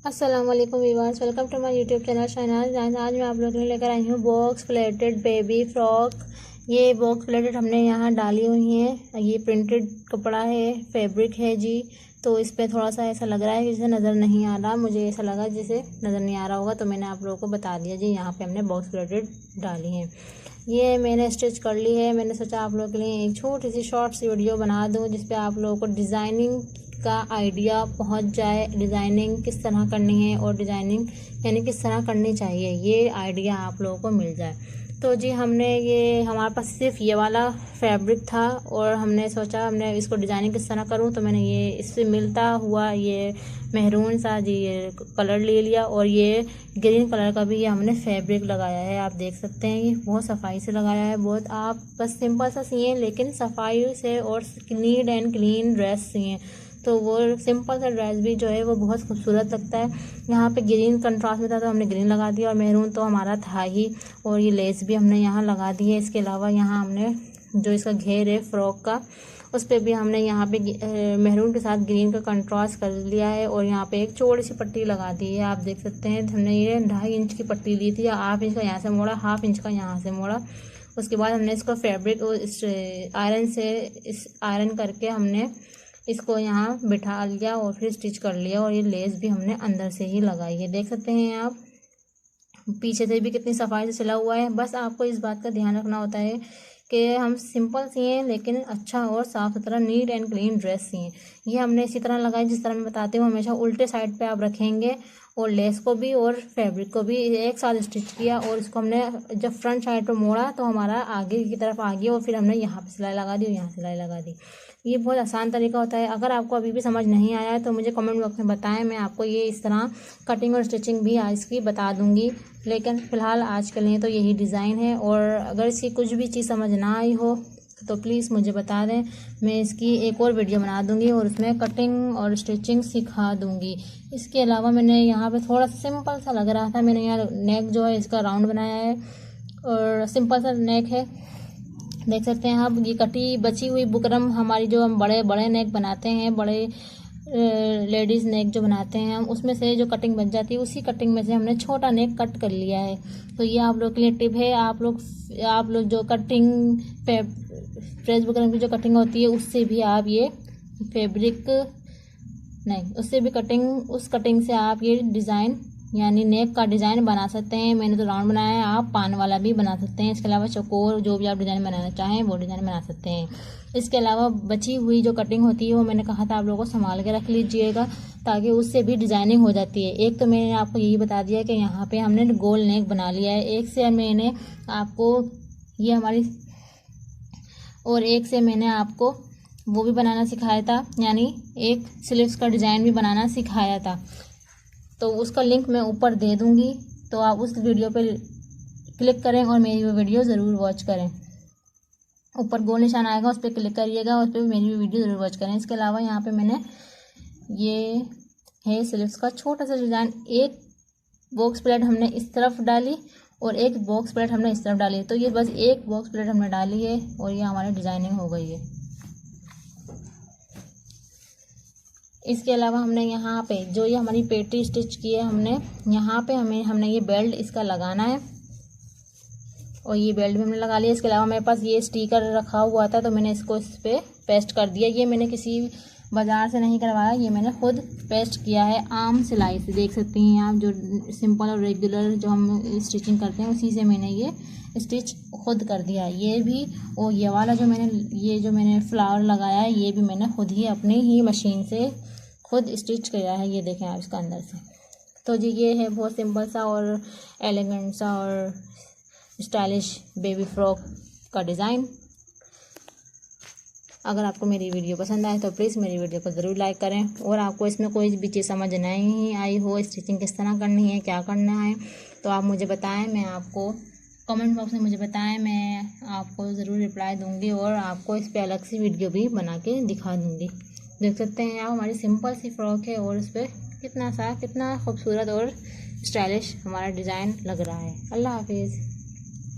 अस्सलाम वालेकुम viewers, welcome to my YouTube channel Shahnaz. आज मैं आप लोगों के लिए लेकर आई हूँ बॉक्स प्लेटेड बेबी फ्रॉक। ये बॉक्स प्लेटेड हमने यहाँ डाली हुई हैं। ये प्रिंटेड कपड़ा है, फैब्रिक है जी। तो इस पर थोड़ा सा ऐसा लग रहा है जैसे नज़र नहीं आ रहा, मुझे ऐसा लगा जैसे नज़र नहीं आ रहा होगा, तो मैंने आप लोगों को बता दिया जी। यहाँ पे हमने बॉक्स प्लेटेड डाली है। ये मैंने स्टिच कर ली है। मैंने सोचा आप लोगों के लिए एक छोटी सी शॉर्ट सी वीडियो बना दूँ जिसपे आप लोगों को डिज़ाइनिंग का आइडिया पहुंच जाए, डिज़ाइनिंग किस तरह करनी है और डिज़ाइनिंग यानी किस तरह करनी चाहिए, ये आइडिया आप लोगों को मिल जाए। तो जी हमने ये हमारे पास सिर्फ ये वाला फैब्रिक था और हमने सोचा हमने इसको डिज़ाइनिंग किस तरह करूं, तो मैंने ये इससे मिलता हुआ ये मेहरून सा जी ये कलर ले लिया और ये ग्रीन कलर का भी ये हमने फैब्रिक लगाया है। आप देख सकते हैं ये बहुत सफाई से लगाया है। बहुत आप बस सिंपल सा सिए लेकिन सफाई से और नीट एंड क्लीन ड्रेस सिए, तो वो सिंपल सा ड्रेस भी जो है वो बहुत खूबसूरत लगता है। यहाँ पे ग्रीन कंट्रास्ट में था तो हमने ग्रीन लगा दिया और मेहरून तो हमारा था ही, और ये लेस भी हमने यहाँ लगा दी है। इसके अलावा यहाँ हमने जो इसका घेर है फ्रॉक का, उस पर भी हमने यहाँ पे मेहरून के साथ ग्रीन का कंट्रास्ट कर लिया है और यहाँ पे एक चौड़ी सी पट्टी लगा दी है। आप देख सकते हैं हमने ये 2.5 इंच की पट्टी ली थी, हाफ इंच का यहाँ से मोड़ा, हाफ इंच का यहाँ से मोड़ा। उसके बाद हमने इसको फैब्रिक आयरन से आयरन करके हमने इसको यहाँ बिठा लिया और फिर स्टिच कर लिया, और ये लेस भी हमने अंदर से ही लगाई है। देख सकते हैं आप पीछे से भी कितनी सफाई से सिला हुआ है। बस आपको इस बात का ध्यान रखना होता है कि हम सिंपल सिए लेकिन अच्छा और साफ़ सुथरा नीट एंड क्लीन ड्रेस सिए। ये हमने इसी तरह लगाई जिस तरह मैं बताती हूँ, हमेशा उल्टे साइड पे आप रखेंगे और लेस को भी और फैब्रिक को भी एक साथ स्टिच किया, और इसको हमने जब फ्रंट साइड पे मोड़ा तो हमारा आगे की तरफ आ गया और फिर हमने यहाँ पे सिलाई लगा दी और यहाँ सिलाई लगा दी। ये बहुत आसान तरीका होता है। अगर आपको अभी भी समझ नहीं आया है तो मुझे कमेंट बॉक्स में बताएं, मैं आपको ये इस तरह कटिंग और स्टिचिंग भी आज की बता दूंगी। लेकिन फ़िलहाल आज के लिए तो यही डिज़ाइन है, और अगर इसकी कुछ भी चीज़ समझ ना आई हो तो प्लीज़ मुझे बता दें, मैं इसकी एक और वीडियो बना दूंगी और उसमें कटिंग और स्टिचिंग सिखा दूंगी। इसके अलावा मैंने यहाँ पे थोड़ा सिंपल सा लग रहा था, मैंने यहाँ नेक जो है इसका राउंड बनाया है और सिंपल सा नेक है। देख सकते हैं आप ये कटी बची हुई बुकरम हमारी, जो हम बड़े बड़े नेक बनाते हैं, बड़े लेडीज़ नेक जो बनाते हैं हम, उसमें से जो कटिंग बच जाती है उसी कटिंग में से हमने छोटा नेक कट कर लिया है। तो ये आप लोग के लिए टिप है। आप लोग जो कटिंग फ्रेश बुकरम की जो कटिंग होती है उससे भी आप ये फैब्रिक नहीं, उससे भी उस कटिंग से आप ये डिज़ाइन यानी नेक का डिज़ाइन बना सकते हैं। मैंने तो राउंड बनाया है, आप पान वाला भी बना सकते हैं। इसके अलावा चौकोर जो भी आप डिज़ाइन बनाना चाहें वो डिज़ाइन बना सकते हैं। इसके अलावा बची हुई जो कटिंग होती है वो मैंने कहा था आप लोगों को संभाल के रख लीजिएगा, ताकि उससे भी डिज़ाइनिंग हो जाती है। एक तो मैंने आपको यही बता दिया कि यहाँ पे हमने गोल नेक बना लिया है, एक से मैंने आपको वो भी बनाना सिखाया था, यानी एक स्लीव्स का डिज़ाइन भी बनाना सिखाया था। तो उसका लिंक मैं ऊपर दे दूँगी, तो आप उस वीडियो पे क्लिक करें और मेरी वो वीडियो ज़रूर वॉच करें। ऊपर गोल निशान आएगा, उस पर क्लिक करिएगा, उस पर मेरी भी वीडियो ज़रूर वॉच करें। इसके अलावा यहाँ पे मैंने ये है स्लीव्स का छोटा सा डिज़ाइन, एक बॉक्स प्लेट हमने इस तरफ डाली और एक बॉक्स प्लेट हमने इस तरफ डाली, तो ये बस एक बॉक्स प्लेट हमने डाली है और ये हमारी डिज़ाइनिंग हो गई है। इसके अलावा हमने यहाँ पे जो ये हमारी पेटी स्टिच की है, हमने यहाँ पे हमने ये बेल्ट इसका लगाना है और ये बेल्ट भी हमने लगा लिया। इसके अलावा मेरे पास ये स्टिकर रखा हुआ था तो मैंने इसको इस पर पेस्ट कर दिया। ये मैंने किसी बाज़ार से नहीं करवाया, ये मैंने खुद पेस्ट किया है आम सिलाई से। देख सकते हैं आप जो सिंपल और रेगुलर जो हम स्टिचिंग करते हैं उसी से मैंने ये स्टिच खुद कर दिया है। ये भी और ये वाला जो मैंने फ्लावर लगाया है ये भी मैंने खुद ही अपनी ही मशीन से खुद स्टिच किया है। ये देखें आप इसका अंदर से। तो जी ये है बहुत सिंपल सा और एलिगेंट सा और स्टाइलिश बेबी फ्रॉक का डिज़ाइन। अगर आपको मेरी वीडियो पसंद आए तो प्लीज़ मेरी वीडियो को ज़रूर लाइक करें, और आपको इसमें कोई भी चीज़ समझ नहीं आई हो, स्टिचिंग किस तरह करनी है, क्या करना है, तो आप मुझे बताएं, मैं आपको कमेंट बॉक्स में मुझे बताएं, मैं आपको ज़रूर रिप्लाई दूंगी और आपको इस पर अलग सी वीडियो भी बना के दिखा दूंगी। देख सकते हैं आप हमारी सिंपल सी फ्रॉक है और इस पर कितना खूबसूरत और स्टाइलिश हमारा डिज़ाइन लग रहा है। अल्लाह हाफिज़।